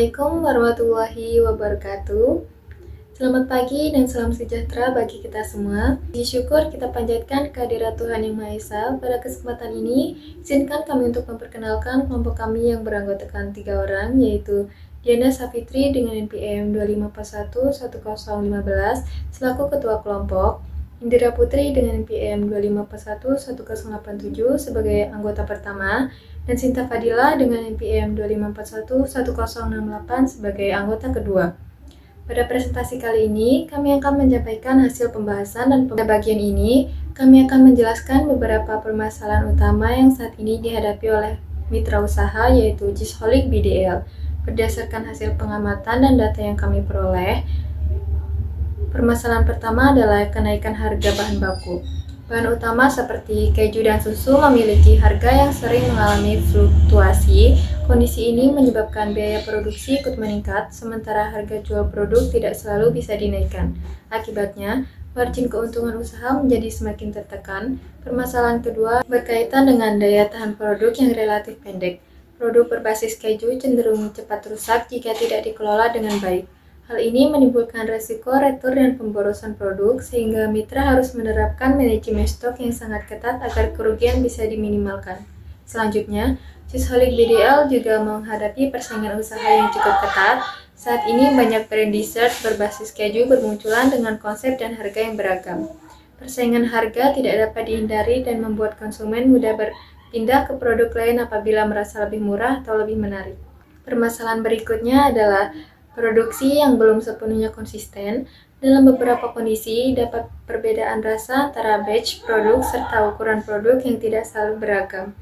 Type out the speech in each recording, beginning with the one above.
Assalamualaikum warahmatullahi wabarakatuh. Selamat pagi dan salam sejahtera bagi kita semua. Puji syukur kita panjatkan kehadirat Tuhan Yang Maha Esa. Pada kesempatan ini, izinkan kami untuk memperkenalkan kelompok kami yang beranggotakan 3 orang, yaitu Diana Safitri dengan NPM 25411015 selaku Ketua Kelompok, Indira Putri dengan NPM 25411087 sebagai anggota pertama, dan Sinta Fadila dengan NPM 25411068 sebagai anggota kedua. Pada presentasi kali ini, kami akan menyampaikan hasil pembahasan dan pada bagian ini, kami akan menjelaskan beberapa permasalahan utama yang saat ini dihadapi oleh mitra usaha yaitu Cheeseholic BDL. Berdasarkan hasil pengamatan dan data yang kami peroleh, permasalahan pertama adalah kenaikan harga bahan baku. Bahan utama seperti keju dan susu memiliki harga yang sering mengalami fluktuasi. Kondisi ini menyebabkan biaya produksi ikut meningkat, sementara harga jual produk tidak selalu bisa dinaikkan. Akibatnya, margin keuntungan usaha menjadi semakin tertekan. Permasalahan kedua berkaitan dengan daya tahan produk yang relatif pendek. Produk berbasis keju cenderung cepat rusak jika tidak dikelola dengan baik. Hal ini menimbulkan resiko retur dan pemborosan produk, sehingga mitra harus menerapkan manajemen stok yang sangat ketat agar kerugian bisa diminimalkan. Selanjutnya, Cheeseholic BDL juga menghadapi persaingan usaha yang cukup ketat. Saat ini banyak brand dessert berbasis keju bermunculan dengan konsep dan harga yang beragam. Persaingan harga tidak dapat dihindari dan membuat konsumen mudah berpindah ke produk lain apabila merasa lebih murah atau lebih menarik. Permasalahan berikutnya adalah produksi yang belum sepenuhnya konsisten. Dalam beberapa kondisi, dapat perbedaan rasa antara batch produk serta ukuran produk yang tidak selalu beragam.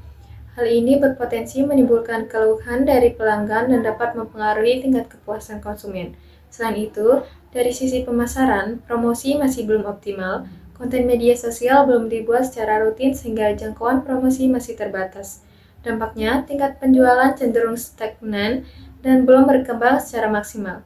Hal ini berpotensi menimbulkan keluhan dari pelanggan dan dapat mempengaruhi tingkat kepuasan konsumen. Selain itu, dari sisi pemasaran, promosi masih belum optimal, konten media sosial belum dibuat secara rutin sehingga jangkauan promosi masih terbatas. Dampaknya, tingkat penjualan cenderung stagnan dan belum berkembang secara maksimal.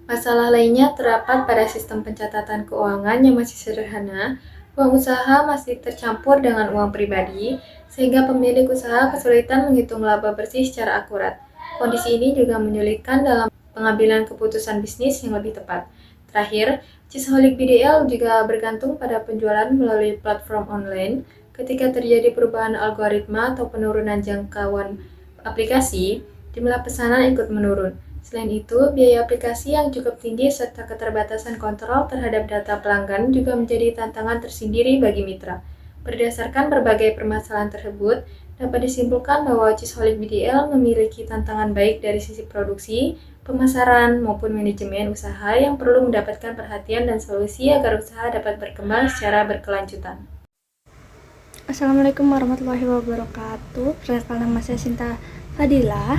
Masalah lainnya terdapat pada sistem pencatatan keuangan yang masih sederhana. Uang usaha masih tercampur dengan uang pribadi, sehingga pemilik usaha kesulitan menghitung laba bersih secara akurat. Kondisi ini juga menyulitkan dalam pengambilan keputusan bisnis yang lebih tepat. Terakhir, Cheeseholic BDL juga bergantung pada penjualan melalui platform online. Ketika terjadi perubahan algoritma atau penurunan jangkauan aplikasi, jumlah pesanan ikut menurun. Selain itu, biaya aplikasi yang cukup tinggi serta keterbatasan kontrol terhadap data pelanggan juga menjadi tantangan tersendiri bagi mitra. Berdasarkan berbagai permasalahan tersebut, dapat disimpulkan bahwa Cheeseholic BDL memiliki tantangan baik dari sisi produksi, pemasaran, maupun manajemen usaha yang perlu mendapatkan perhatian dan solusi agar usaha dapat berkembang secara berkelanjutan. Assalamualaikum warahmatullahi wabarakatuh. Perkenalkan, nama saya Sinta Fadila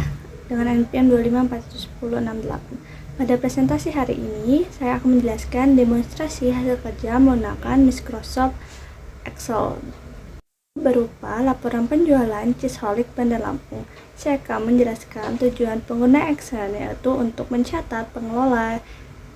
dengan NPM 25411068. Pada presentasi hari ini, saya akan menjelaskan demonstrasi hasil kerja menggunakan Microsoft Excel berupa laporan penjualan Cheeseholic Bandar Lampung. Saya akan menjelaskan tujuan pengguna Excel, yaitu untuk mencatat, pengelola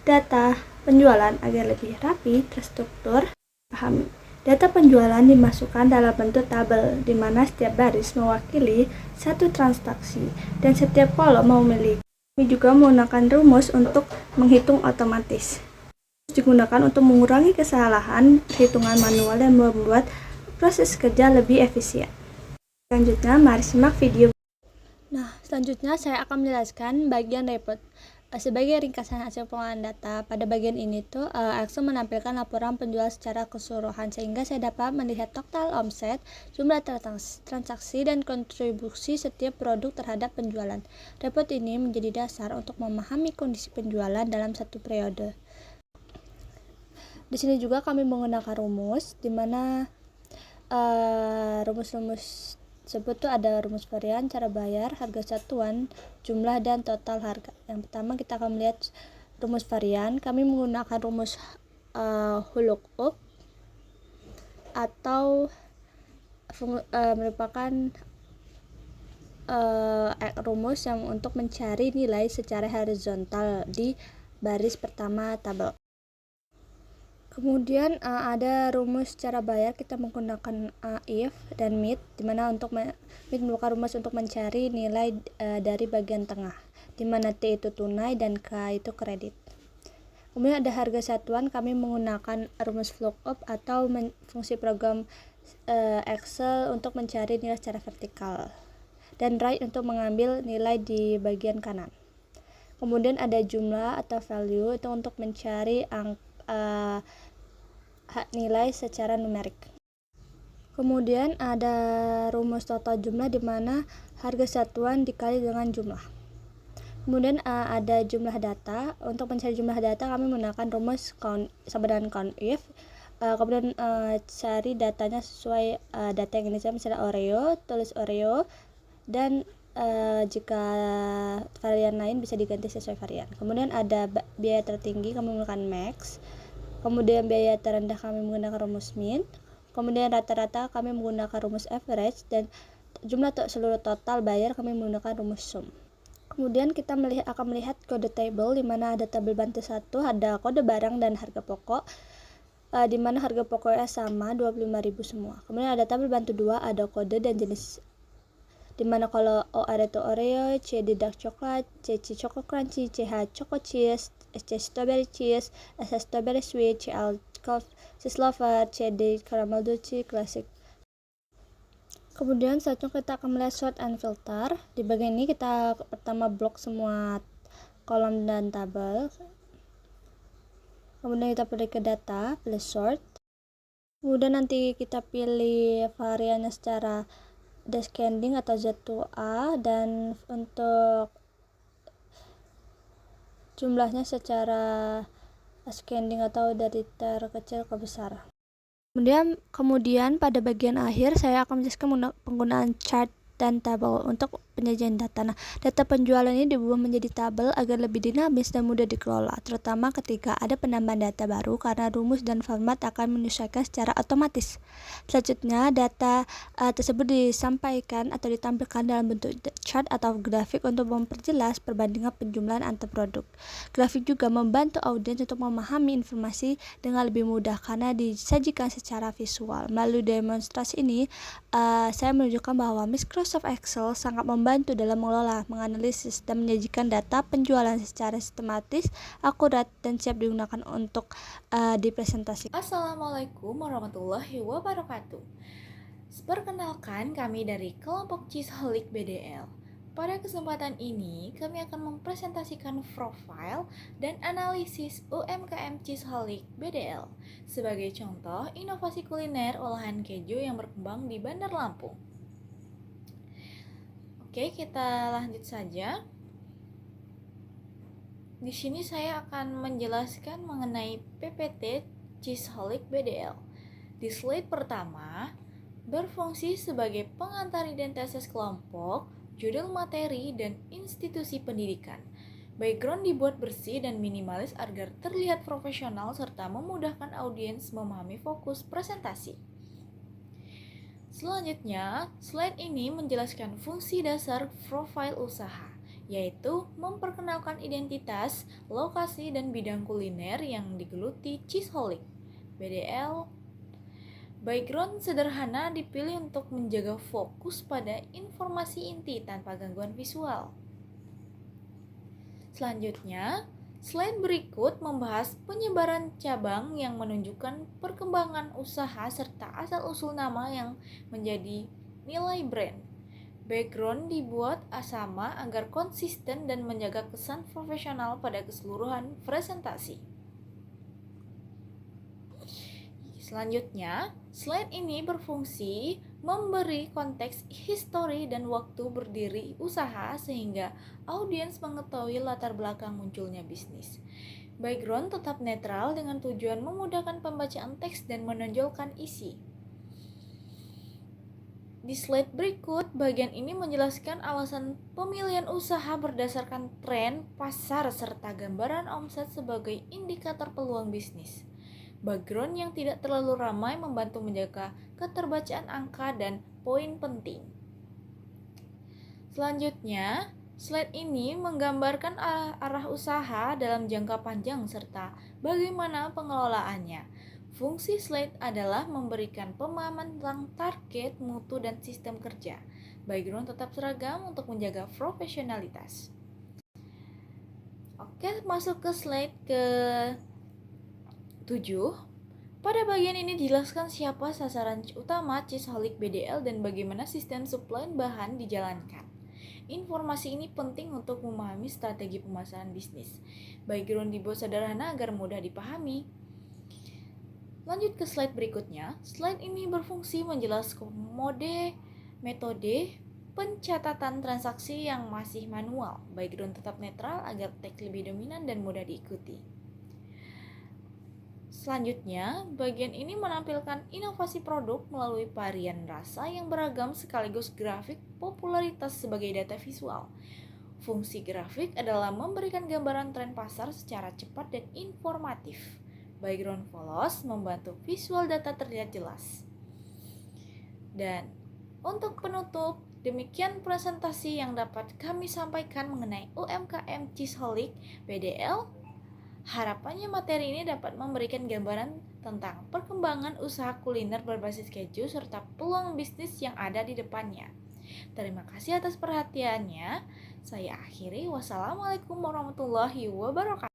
data penjualan agar lebih rapi, terstruktur, pahami. Data penjualan dimasukkan dalam bentuk tabel, di mana setiap baris mewakili satu transaksi dan setiap kolom memiliki. Kami juga menggunakan rumus untuk menghitung otomatis. Digunakan untuk mengurangi kesalahan perhitungan manual dan membuat proses kerja lebih efisien. Selanjutnya, mari simak video. Selanjutnya saya akan menjelaskan bagian report. Sebagai ringkasan hasil pengolahan data, pada bagian ini Excel menampilkan laporan penjualan secara keseluruhan sehingga saya dapat melihat total omset, jumlah transaksi, dan kontribusi setiap produk terhadap penjualan. Report ini menjadi dasar untuk memahami kondisi penjualan dalam satu periode. Di sini juga kami menggunakan rumus, di mana rumus-rumus tersebut ada rumus varian, cara bayar, harga satuan, jumlah, dan total harga. Yang pertama kita akan melihat rumus varian. Kami menggunakan rumus VLOOKUP atau merupakan rumus yang untuk mencari nilai secara horizontal di baris pertama tabel. Kemudian ada rumus cara bayar, kita menggunakan if dan meet, dimana untuk meet merupakan rumus untuk mencari nilai dari bagian tengah, di mana T itu tunai dan K itu kredit. Kemudian ada harga satuan, kami menggunakan rumus lookup atau fungsi program Excel untuk mencari nilai secara vertikal, dan right untuk mengambil nilai di bagian kanan. Kemudian ada jumlah atau value itu untuk mencari nilai secara numerik. Kemudian ada rumus total jumlah di mana harga satuan dikali dengan jumlah. Kemudian ada jumlah data. Untuk mencari jumlah data kami menggunakan rumus count sama dengan COUNTIF. Kemudian cari datanya sesuai data yang ini, misalnya Oreo, tulis Oreo, dan jika varian lain bisa diganti sesuai varian. Kemudian ada biaya tertinggi, kami menggunakan max. Kemudian biaya terendah kami menggunakan rumus min. Kemudian rata-rata kami menggunakan rumus average, dan jumlah seluruh total bayar kami menggunakan rumus sum. Kemudian kita akan melihat kode table, di mana ada tabel bantu 1, ada kode barang dan harga pokok, di mana harga pokoknya sama 25.000 semua. Kemudian ada tabel bantu 2, ada kode dan jenis, di mana kalau OR itu Oreo, CD dark chocolate, CC choco crunchy, CH choco cheese, SC strawberry cheese, SS strawberry sweet, CL cheese lover, CD caramel dulce classic. Kemudian selanjutnya kita akan melihat sort and filter. Di bagian ini kita pertama blok semua kolom dan tabel. Kemudian kita pilih ke data, pilih sort. Kemudian nanti kita pilih variannya secara descending atau Z2A, dan untuk jumlahnya secara ascending atau dari terkecil ke besar. Kemudian pada bagian akhir saya akan menjelaskan penggunaan chart dan tabel untuk penyajian data. Nah, data penjualan ini diubah menjadi tabel agar lebih dinamis dan mudah dikelola, terutama ketika ada penambahan data baru karena rumus dan format akan menyesuaikan secara otomatis. Selanjutnya, data tersebut disampaikan atau ditampilkan dalam bentuk chart atau grafik untuk memperjelas perbandingan penjumlahan antar produk. Grafik juga membantu audiens untuk memahami informasi dengan lebih mudah karena disajikan secara visual. Melalui demonstrasi ini, saya menunjukkan bahwa Microsoft Excel sangat membantu dalam mengelola, menganalisis, dan menyajikan data penjualan secara sistematis, akurat, dan siap digunakan untuk dipresentasikan. Assalamualaikum warahmatullahi wabarakatuh. Perkenalkan, kami dari kelompok Cheeseholic BDL. Pada kesempatan ini, kami akan mempresentasikan profil dan analisis UMKM Cheeseholic BDL sebagai contoh inovasi kuliner olahan keju yang berkembang di Bandar Lampung. Oke, kita lanjut saja. Di sini saya akan menjelaskan mengenai PPT Cheeseholic BDL. Di slide pertama, berfungsi sebagai pengantar identitas kelompok, judul materi, dan institusi pendidikan. Background dibuat bersih dan minimalis agar terlihat profesional serta memudahkan audiens memahami fokus presentasi. Selanjutnya, slide ini menjelaskan fungsi dasar profil usaha, yaitu memperkenalkan identitas, lokasi, dan bidang kuliner yang digeluti Cheeseholic BDL. Background sederhana dipilih untuk menjaga fokus pada informasi inti tanpa gangguan visual. Selanjutnya, slide berikut membahas penyebaran cabang yang menunjukkan perkembangan usaha serta asal-usul nama yang menjadi nilai brand. Background dibuat sama agar konsisten dan menjaga kesan profesional pada keseluruhan presentasi. Selanjutnya, slide ini berfungsi memberi konteks histori dan waktu berdiri usaha sehingga audiens mengetahui latar belakang munculnya bisnis. Background tetap netral dengan tujuan memudahkan pembacaan teks dan menonjolkan isi. Di slide berikut, bagian ini menjelaskan alasan pemilihan usaha berdasarkan tren pasar serta gambaran omset sebagai indikator peluang bisnis. Background yang tidak terlalu ramai membantu menjaga keterbacaan angka dan poin penting. Selanjutnya, slide ini menggambarkan arah usaha dalam jangka panjang serta bagaimana pengelolaannya. Fungsi slide adalah memberikan pemahaman tentang target, mutu, dan sistem kerja. Background tetap seragam untuk menjaga profesionalitas. Oke, masuk ke slide ke 7. Pada bagian ini dijelaskan siapa sasaran utama Cheeseholic BDL dan bagaimana sistem suplai bahan dijalankan. Informasi ini penting untuk memahami strategi pemasaran bisnis. Background dibuat sederhana agar mudah dipahami. Lanjut ke slide berikutnya. Slide ini berfungsi menjelaskan metode pencatatan transaksi yang masih manual. Background tetap netral agar teks lebih dominan dan mudah diikuti. Selanjutnya, bagian ini menampilkan inovasi produk melalui varian rasa yang beragam sekaligus grafik popularitas sebagai data visual. Fungsi grafik adalah memberikan gambaran tren pasar secara cepat dan informatif. Background follows membantu visual data terlihat jelas. Dan untuk penutup, demikian presentasi yang dapat kami sampaikan mengenai UMKM Cheeseholic BDL. Harapannya materi ini dapat memberikan gambaran tentang perkembangan usaha kuliner berbasis keju serta peluang bisnis yang ada di depannya. Terima kasih atas perhatiannya. Saya akhiri. Wassalamualaikum warahmatullahi wabarakatuh.